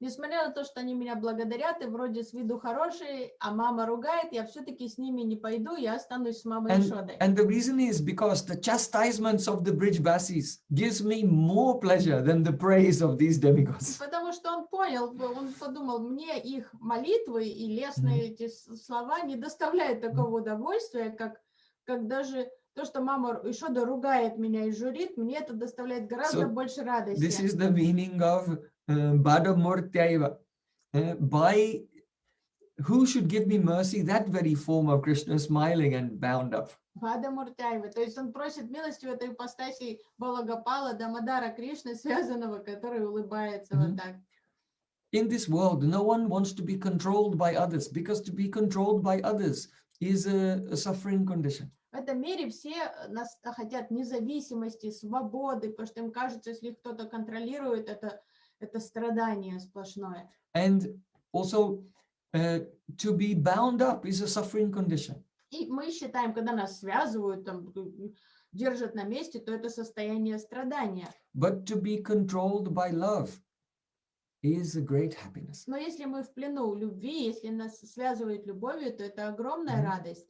несмотря на то, что они меня благодарят и вроде с виду хорошие, а мама ругает, я все-таки с ними не пойду, я останусь с мамой Ишодой. And the reason is because the chastisements of the Brijbasis gives me more pleasure than the praise of these demigods. Потому что он понял, он подумал, мне их молитвы и лестные эти слова не доставляют такого удовольствия, как даже то, что мама Ишода ругает меня и журит, мне это доставляет гораздо больше радости. This is the meaning of Bada Murtyaiva. By who should give me mercy? That very form of Krishna smiling and bound up. Бада Муртяева. То есть он просит милости в этой ипостаси Балагапала, Дамодара Кришны, связанного, который улыбается вот так. In this world, no one wants to be controlled by others, because to be controlled by others is a suffering condition. В этом мире все хотят независимости, свободы, потому что им кажется, если кто-то контролирует, это страдание сплошное. And also, to be bound up is a suffering condition. И мы считаем, когда нас связывают, там, держат на месте, то это состояние страдания. But to be controlled by love is a great happiness. Но если мы в плену любви, если нас связывает любовью, то это огромная радость.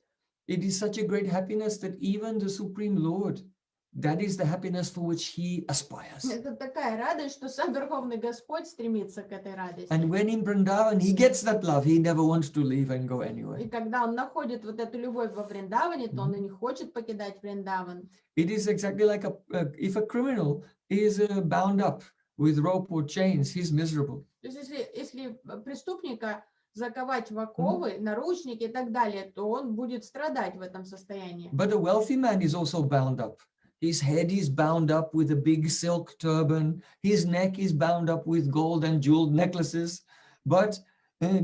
It is such a great happiness that even the Supreme Lord, that is the happiness for which he aspires. Это такая радость, что сам Верховный Господь стремится к этой радости. And when in Vrindavan he gets that love, he never wants to leave and go anywhere. И когда он находит вот эту любовь во Вриндаване, то он и не хочет покидать Вриндаван. It is exactly like if a criminal is bound up with rope or chains, he's miserable. То есть если преступника заковать в оковы, наручники и так далее, то он будет страдать в этом состоянии. But a wealthy man is also bound up. His head is bound up with a big silk turban. His neck is bound up with gold and jeweled necklaces. But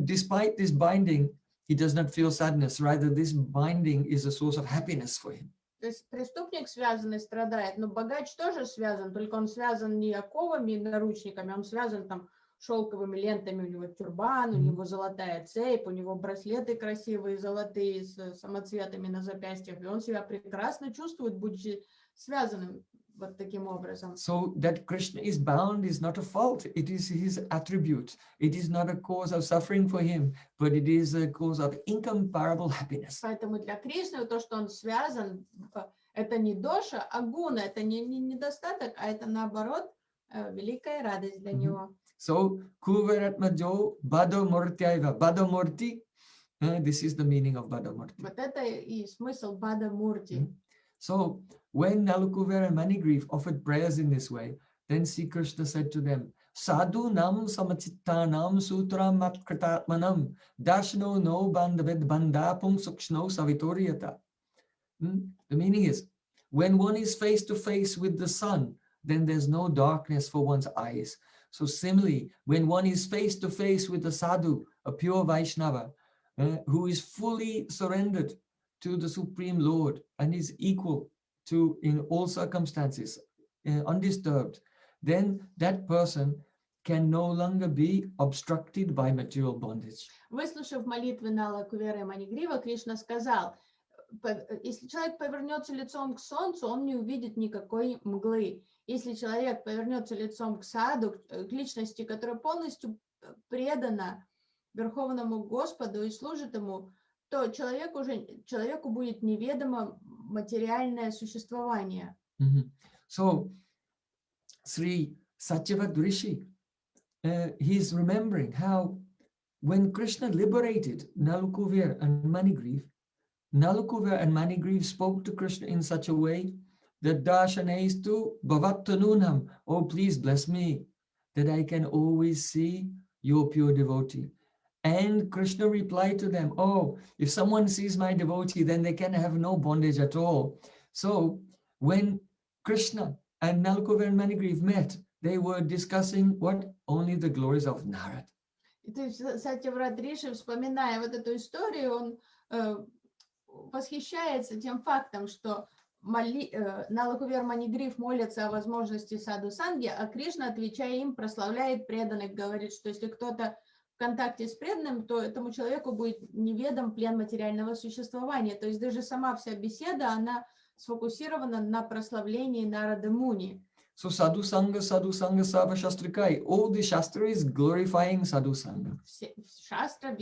despite this binding, he does not feel sadness. Rather, this binding is a source of happiness for him. То есть преступник связанный страдает, но богач тоже связан, только он связан не оковами и наручниками, он связан там шелковыми лентами, у него тюрбан, у него золотая цепь, у него браслеты красивые, золотые, с самоцветами на запястьях, и он себя прекрасно чувствует, будучи связанным вот таким образом. So that Krishna is bound is not a fault. It is his attribute. It is not a cause of suffering for him, but it is a cause of incomparable happiness. Поэтому для Кришны то, что он связан, это не доша, а гуна, это не недостаток, а это наоборот великая радость для него. So, Kuvaratmajo Bado Murtyaiva. Bado Murti, this is the meaning of Bado Murti. Вот это и смысл Бада Мурти. So, when Nalukuvar and Manigriv offered prayers in this way, then Sri Krishna said to them, Sadhu nam samachittanam sutram matkritatmanam dashno no bandavad bandapum sukshno savitoriyata. The meaning is, when one is face to face with the sun, then there's no darkness for one's eyes. So similarly, when one is face to face with a sadhu, a pure Vaishnava, who is fully surrendered to the Supreme Lord and is equal to in all circumstances, undisturbed, then that person can no longer be obstructed by material bondage. Выслушав молитвы Нала Кувера и Манигрива, Кришна сказал, если человек повернется лицом к солнцу, он не увидит никакой мглы. Если человек повернется лицом к саду, к личности, которая полностью предана Верховному Господу и служит ему, то человеку будет неведомо материальное существование. So, Sri Satyavat Rishi, he's remembering how when Krishna liberated Nalukuvir and Manigriv, Nalukuvir and Manigriv spoke to Krishna in such a way that Darshanaistu Bhavattanunam, oh please bless me, that I can always see your pure devotee. And Krishna replied to them, oh, if someone sees my devotee, then they can have no bondage at all. So when Krishna and Nalakova and Manigriv met. They were discussing what? Only the glories of Narad. И то есть Сатьяврат Риши, вспоминая вот эту историю, он восхищается тем фактом, что Налакувер Манигриф молятся о возможности саду санги, а Кришна, отвечая им, прославляет преданных, говорит, что если кто-то в контакте с преданным, то этому человеку будет неведом плен материального существования. То есть даже сама вся беседа, она сфокусирована на прославлении Нарады Муни. So Sadhu Sangha, Sava Shastrikai. All the Shastra is glorifying Sadhu Sangha. Шастра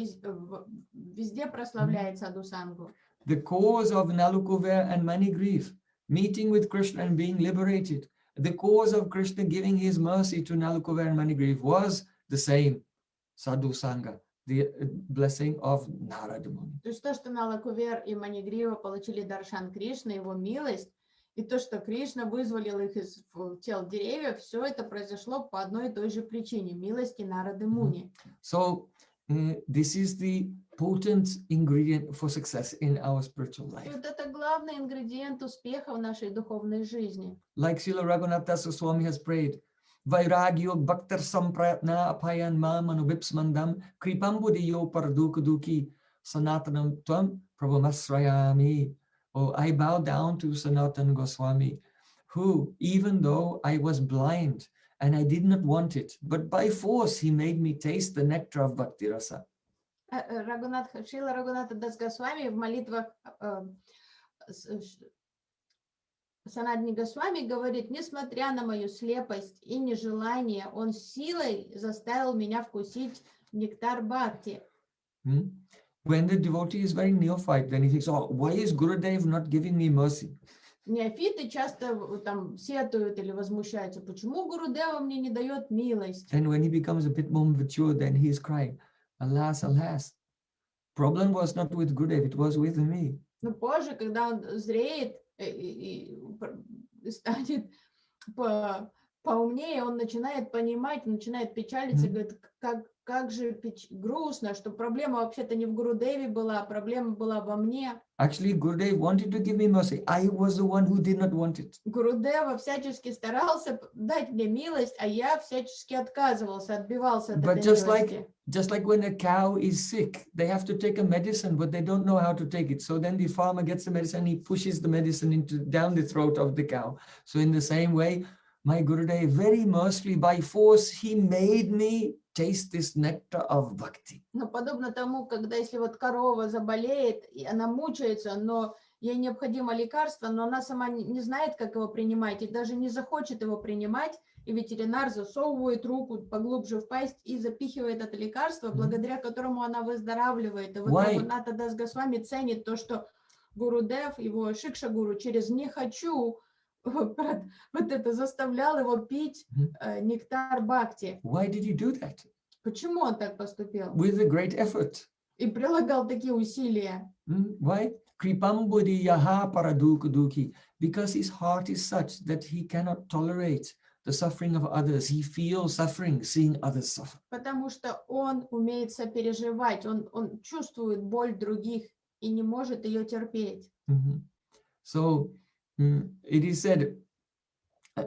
везде прославляет Саду Сангу. The cause of Nalukuvera and Manigriv, meeting with Krishna and being liberated. The cause of Krishna giving his mercy to Nalukuvera and Manigriv was the same, Sadhu Sangha, the blessing of Narada Muni. То есть то, что Налакувер и Манигрива получили даршан Кришны, его милость, и то, что Кришна вызволил их из тел деревьев, все это произошло по одной и той же причине, милости Нарады Муни. So this is the potent ingredient for success in our spiritual life. Вот это главный ингредиент успеха в нашей духовной жизни. Like Srila Raghunatha Swami has prayed, Vairagyo Bhaktar Samprayatna Apayan Mam Anubipsmandam Kripambudiyo Pardukaduki Sanatanam Tvam Prabhumasrayami. Oh, I bow down to Sanatana Goswami, who, even though I was blind and I did not want it, but by force he made me taste the nectar of Bhakti Rasa. Шрила Рагунатха Дас Госвами в молитвах Санатани Госвами говорит, несмотря на мою слепость и нежелание, он силой заставил меня вкусить нектар Бхакти. When the devotee is very neophyte, then he thinks, oh, why is Gurudev not giving me mercy? Неофиты часто там сетуют или возмущаются, почему Гурудева мне не дает милость? And when he becomes a bit more mature, then he is crying, alas, alas. Problem was not with Gurudev, it was with me. Но позже, когда он зреет и станет поумнее, он начинает понимать, начинает печалиться, говорит, как же грустно, что проблема вообще-то не в Гурудеве была, а проблема была во мне. Actually, Gurudev wanted to give me mercy. I was the one who did not want it. Гурудева всячески старался дать мне милость, а я всячески отказывался, отбивался от But этой милости. just like when a cow is sick, they have to take a medicine, but they don't know how to take it. So then the farmer gets the medicine, he pushes the medicine down the throat of the cow. So in the same way, my Gurudev, very mercifully, by force, he made me taste this nectar of bhakti. Но подобно тому, когда если вот корова заболеет, и она мучается, но ей необходимо лекарство, но она сама не знает, как его принимать, и даже не захочет его принимать, и ветеринар засовывает руку поглубже в пасть и запихивает это лекарство, благодаря которому она выздоравливает. И вот Рагунатха Дас Госвами ценит то, что Гурудев, его Шикша-гуру, через «не хочу» вот это заставлял его пить нектар бхакти. Why did he do that? Почему он так поступил? With a great effort. И прилагал такие усилия. Why? Kripambudi yaha paradukaduki. Because his heart is such that he cannot tolerate the suffering of others. He feels suffering, seeing others suffer. Потому что он умеет сопереживать, он чувствует боль других и не может ее терпеть. So, it is said,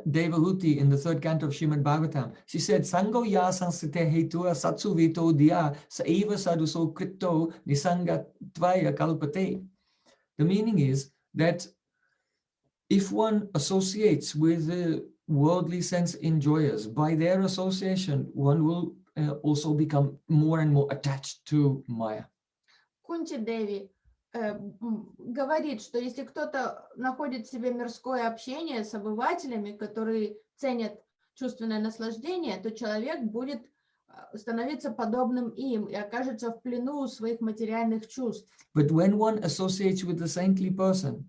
Devahuti in the third canto of Srimad Bhagavatam, she said, Sango ya sansite hetua satsu vito diya saeva saduso krito nisangatvaya kalpate. The meaning is that if one associates with the worldly sense enjoyers, by their association, one will also become more and more attached to Maya. Кунти Деви говорит, что если кто-то находит в себе мирское общение с обывателями, которые ценят чувственное наслаждение, то человек будет становиться подобным им и окажется в плену своих материальных чувств. But when one associates with a saintly person,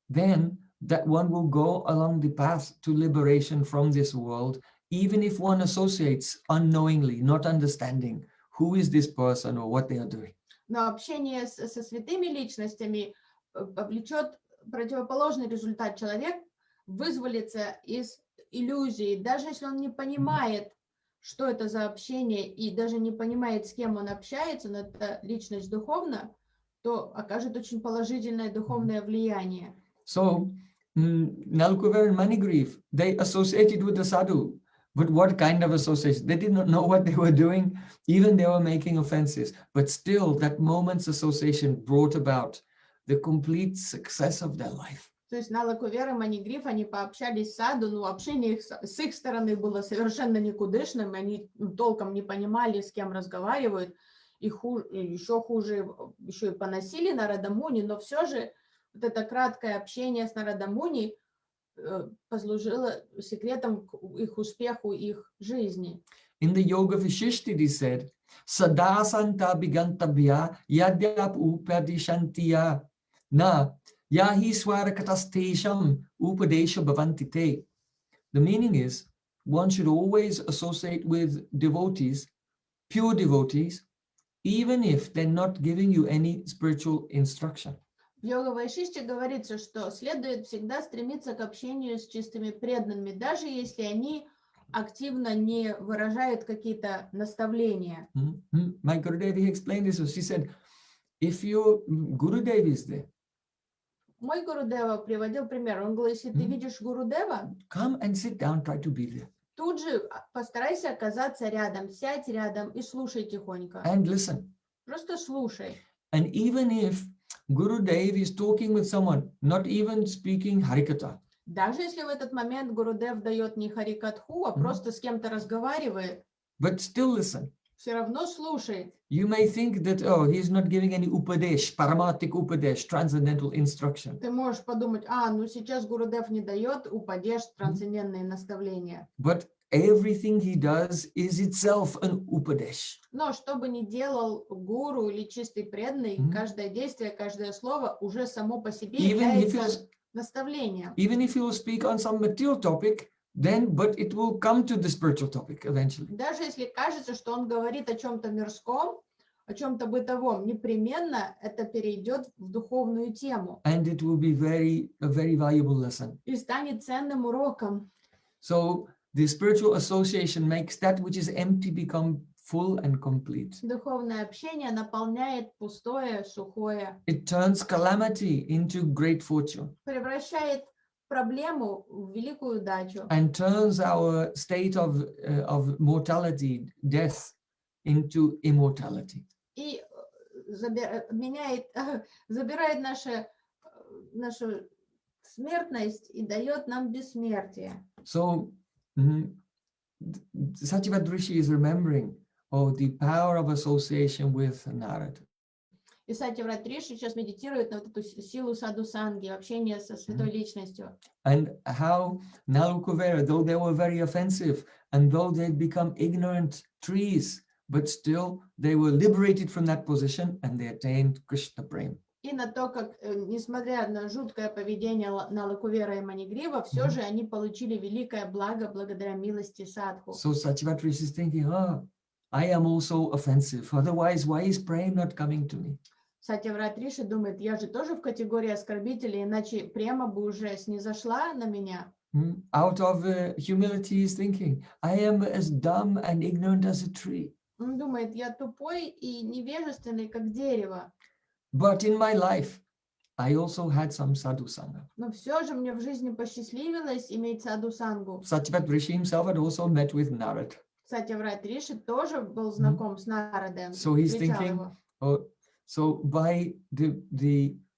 then that one will go along the path to liberation from this world, even if one associates unknowingly, not understanding who is this person or what they are doing. Но общение со святыми личностями повлечет противоположный результат. Человек вызволится из иллюзии, даже если он не понимает, что это за общение, и даже не понимает, с кем он общается, но это личность духовна, то окажет очень положительное духовное влияние. So, Nalkuver and Manigriv, they associated with the sadhu. But what kind of association? They did not know what they were doing. Even they were making offenses. But still, that moment's association brought about the complete success of their life. То есть Налакувер и Манигриф, они пообщались с саду, но общение их, с их стороны было совершенно никудышным, они толком не понимали, с кем разговаривают, и еще хуже, еще и поносили Нарада Муни, но все же вот это краткое общение с Нарада Муни послужило секретом к их успеху, их жизни. In the Yoga Vishishti, he said, Sadasanta Bigantabhya Yadyap Upadishantiya Na Yahi Swarakatastesham Upadesha Bhavantite. The meaning is, one should always associate with devotees, pure devotees, even if they're not giving you any spiritual instruction. В Йога Вайшиште говорится, что следует всегда стремиться к общению с чистыми преданными, даже если они активно не выражают какие-то наставления. My Gurudev, he explained this. She said, if your Gurudev is there, Мой Гурудева приводил пример. Он говорит, если ты видишь Гурудева, come and sit down, try to be there. тут же постарайся оказаться рядом, сядь рядом и слушай тихонько. And listen. Просто слушай. And even if Gurudev is talking with someone, not even speaking Harikatha. Даже если в этот момент Гурудев дает не Харикатху, а просто с кем-то разговаривает, but still listen. Все равно слушай. You may think that, oh, he's not giving any upadesh, paramatik upadesh, transcendental instruction. Ты можешь подумать, ну сейчас Гурудев не дает упадеш, трансцендентные наставления. But everything he does is itself an upadesh. Но что бы ни делал гуру или чистый преданный, каждое действие, каждое слово уже само по себе является наставлением. Even if he will speak on some material topic, then, but it will come to the spiritual topic eventually. Даже если кажется, что он говорит о чем-то мирском, о чем-то бытовом, непременно это перейдет в духовную тему. And it will be a very valuable lesson. И станет ценным уроком. So the spiritual association makes that which is empty become full and complete. Духовное общение наполняет пустое, сухое. It turns calamity into great fortune. Превращает проблему в великую удачу. And turns our state of mortality, death, into immortality. И забирает нашу смертность и дает нам бессмертие. So Satyavad Rishi is remembering the power of association with Narad. И Сатьяврат Риши сейчас медитирует на вот эту силу саду-санги, общение со святой личностью. And how Nalukuvera, though they were very offensive, and though they'd become ignorant trees, but still they were liberated from that position and they attained Krishna Preme. И на то, как, несмотря на жуткое поведение Налакувера и Манигрива, все же они получили великое благо благодаря милости садху. So Satyavad Rishi is thinking, I am also offensive. Otherwise, why is Preme not coming to me? Сатьяврат Риши думает, я же тоже в категории оскорбителей, иначе према бы уже снизошла на меня. Out of humility is thinking, I am as dumb and ignorant as a tree. Он думает, я тупой и невежественный, как дерево. But in my life, I also had some sadhu sangha. Но все же мне в жизни посчастливилось иметь саду-сангу. Satyavad Rishi himself had also met with Narad. Сатьяврат Риши тоже был знаком с Нарадом. So he's thinking, so by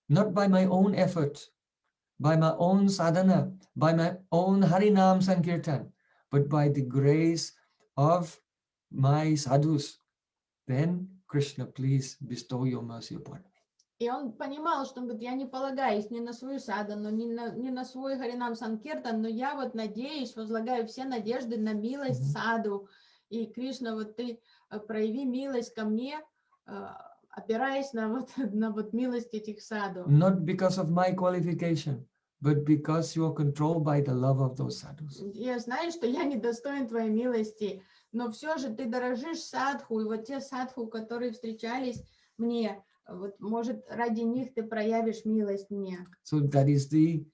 not by my own effort, by my own sadhana, by my own Harinam Sankirtan, but by the grace of my sadhus, then Krishna, please bestow your mercy upon me. И он понимал, что он говорит, я не полагаюсь ни на свою садану, ни на свой Харинам Санкиртан, но я вот надеюсь, возлагаю все надежды на милость саду. И Кришна, вот ты прояви милость ко мне, опираясь на милость этих саду. Not because of my qualification, but because you are controlled by the love of those sadhus. Я знаю, что я не достоин твоей милости, но все же ты дорожишь садху, и вот те садху, которые встречались мне, вот, может, ради них ты проявишь милость мне. So that is the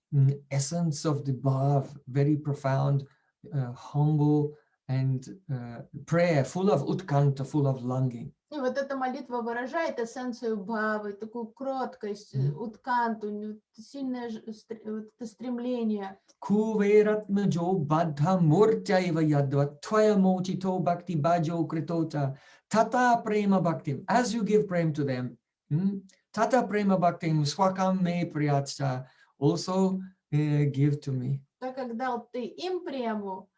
essence of the bhav, very profound, humble, and prayer, full of utkanta, full of longing. И вот эта молитва выражает эссенцию бхавы, такую кроткость, утканту, сильное вот это стремление. Kuveratmajo baddha murtyaiva yadva tvaya mochito bhakti bhajo kritota tata prema bhaktim. As you give prema to them, tata prema bhaktim swakam me priyatcha, also give to me. Так как дал ты им прему,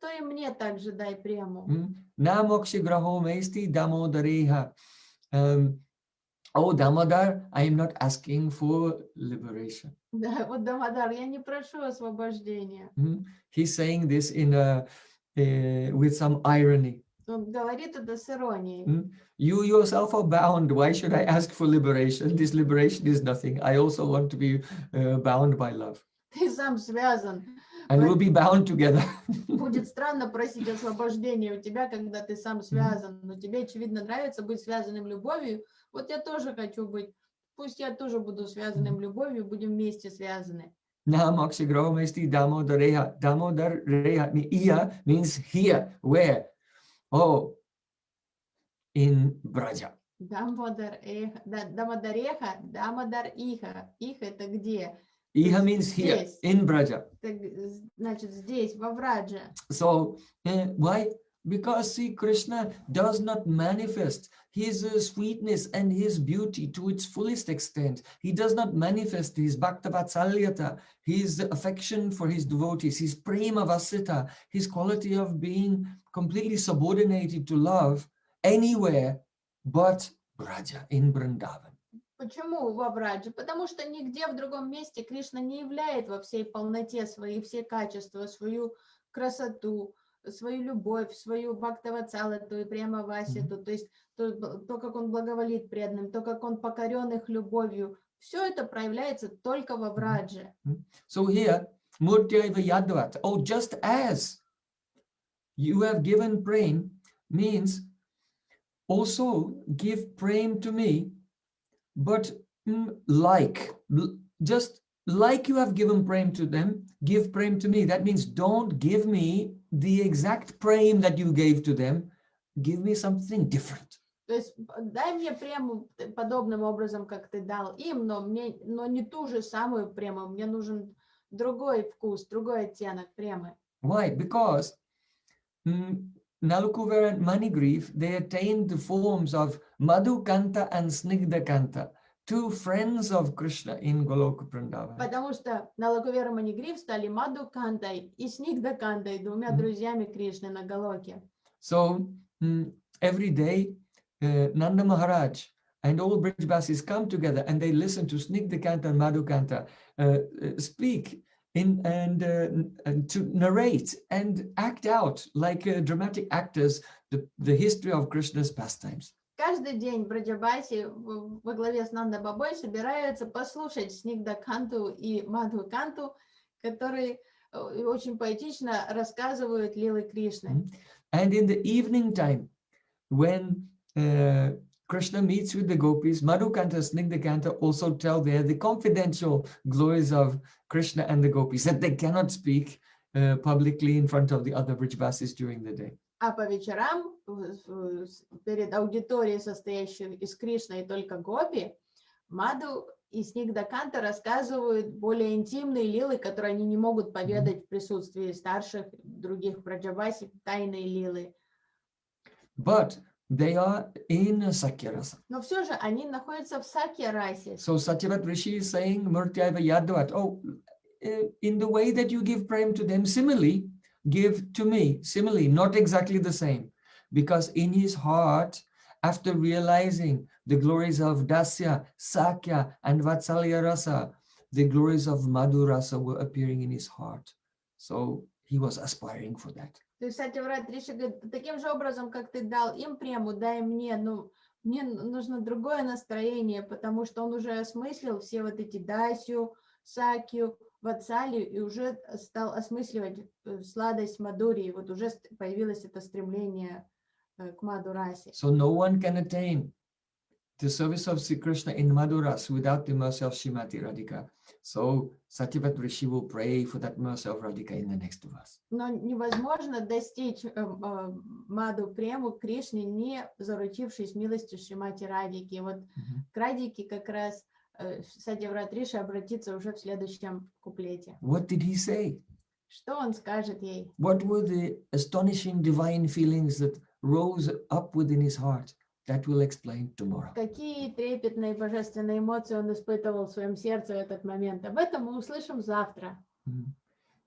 то и мне также дай прему. Namokshi graho mesti damodareha. Oh, Damodar, I am not asking for liberation. Да, вот Дамодар, я не прошу освобождения. He's saying this in with some irony. Он говорит это с иронией. You yourself are bound. Why should I ask for liberation? This liberation is nothing. I also want to be bound by love. Ты сам связан. And we'll be bound together. Будет странно просить освобождения у тебя, когда ты сам связан. Но тебе, очевидно, нравится быть связанным любовью. Вот я тоже хочу быть. Пусть я тоже буду связанным любовью, будем вместе связаны. Namakshigramesti Damodareha. Damodareha means here. Where? Oh, in Braja. Дамодареха, Дамодар Иха. Иха это где? Iha means here, Здесь. in Braja. Так, значит, здесь, во Врадже. So, why? Because see, Krishna does not manifest his sweetness and his beauty to its fullest extent. He does not manifest his bhaktavatsalyata, his affection for his devotees, his prema vasita, his quality of being completely subordinated to love anywhere but Braja, in Vrindavan. Почему во Врадже? Потому что нигде в другом месте Кришна не являет во всей полноте свои все качества, свою красоту, свою любовь, свою бхактаватсалату и прямо васиту, то есть то, как он благоволит преданным, то, как он покорен их любовью, все это проявляется только во Врадже. So here, Murtyaiva Yadvat, oh, just as you have given prema means also give prema to me, but just like you have given prema to them, give prema to me. That means don't give me the exact prema that you gave to them. Give me something different. То есть дай мне прему подобным образом, как ты дал им, но не ту же самую прему. Мне нужен другой вкус, другой оттенок премы. Why? Because Nalukuvara and Manigriv, they attained the forms of Madhukanta and Snigdakanta, two friends of Krishna in Goloka Vrindavan. Потому что Налакувера Манигрив стали Мадхукантой и Снигдакантой, двумя друзьями Кришны на Галоке. So every day, Nanda Maharaj and all Brijbasis come together and they listen to Snigdakanta and Madhukanta speak and to narrate and act out like dramatic actors the history of Krishna's pastimes. Каждый день Браджабаси во главе с Нанда Бабой собираются послушать Снигдаканту и Мадхуканту, которые очень поэтично рассказывают лилы Кришны. And in the evening time, when Krishna meets with the gopis, Madhukanta and Snigdakanta also tell there the confidential glories of Krishna and the gopis that they cannot speak publicly in front of the other Brijbasis during the day. А по вечерам перед аудиторией, состоящей из Кришны и только гопи, Мадху и Снигдаканта рассказывают более интимные лилы, которые они не могут поведать в присутствии старших других Браджабаси, тайные лилы. But they are in Sakyarasa. Но все же они находятся в Сакья-расе. So Satyavat Rishi is saying, Murtyaiva Yadvat, oh, in the way that you give prema to them, similarly, give to me, similarly, not exactly the same. Because in his heart, after realizing the glories of Dasya, Sakya, and Vatsalya Rasa, the glories of Madhu Rasa were appearing in his heart. So he was aspiring for that. То есть Сатьяврат Риши говорит, таким же образом, как ты дал им прему, дай мне, но мне нужно другое настроение, потому что он уже осмыслил все вот эти Дасью, Сакью, Ватсалию и уже стал осмысливать сладость Мадурии. Вот уже появилось это стремление к Мадурасе. So no one can attain the service of Sri Krishna in Maduras without the mercy of Srimati Radhika. So Satyavat Rishi will pray for that mercy of Radhika in the next verse. Но невозможно достичь Маду Прему Кришне, не заручившись милостью Шримати Радики. Вот к Радике как раз Сатьяврат Риши обратится уже в следующем куплете. What did he say? Что он скажет ей? What were the astonishing divine feelings that rose up within his heart? That we'll explain tomorrow. Какие трепетные божественные эмоции он испытывал в своем сердце в этот момент? Об этом мы услышим завтра.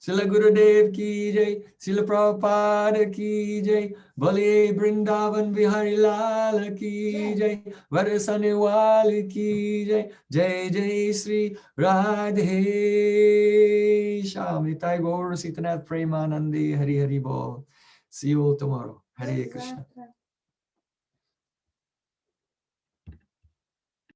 Srila Gurudev ki jai, Srila Prabhupada ki jai, Bale Vrindavan Bihari Lala ki jai, Varasane Wali ki jai, Jai Jai Sri Radhe Shyam Nitai Gaur Sitanath Premanandi Hari Hari Bol. See you all tomorrow. Hare Krishna.